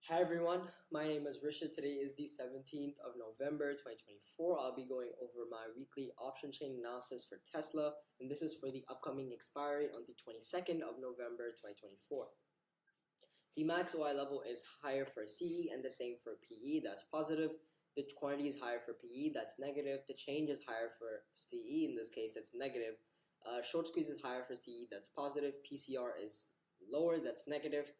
Hi everyone, my name is Rishad. Today is the 17th of November 2024. I'll be going over my weekly option chain analysis for Tesla, and this is for the upcoming expiry on the 22nd of November 2024. The max OI level is higher for CE and the same for PE, that's positive. The quantity is higher for PE, that's negative. The change is higher for CE, in this case it's negative. Short squeeze is higher for CE, that's positive. PCR is lower, that's negative.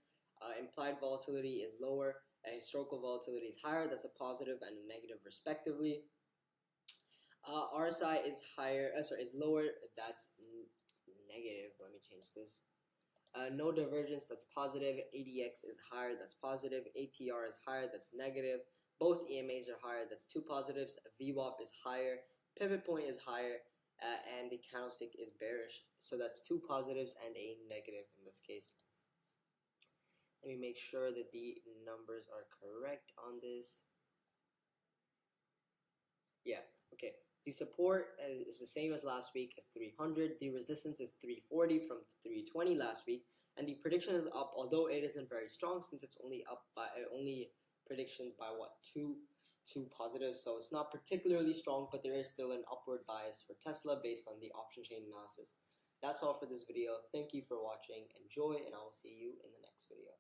Implied volatility is lower, and historical volatility is higher, that's a positive and a negative respectively. RSI is is lower, that's negative. Let me change this. No divergence, that's positive. ADX is higher, that's positive. ATR is higher, that's negative. Both EMAs are higher, that's two positives. VWAP is higher, pivot point is higher, and the candlestick is bearish. So that's two positives and a negative in this case. Let me make sure that the numbers are correct on this. Yeah, okay. The support is the same as last week, as 300. The resistance is 340 from 320 last week, and the prediction is up, although it isn't very strong since it's only up by prediction by what two positives. So it's not particularly strong, but there is still an upward bias for Tesla based on the option chain analysis. That's all for this video. Thank you for watching. Enjoy, and I will see you in the next video.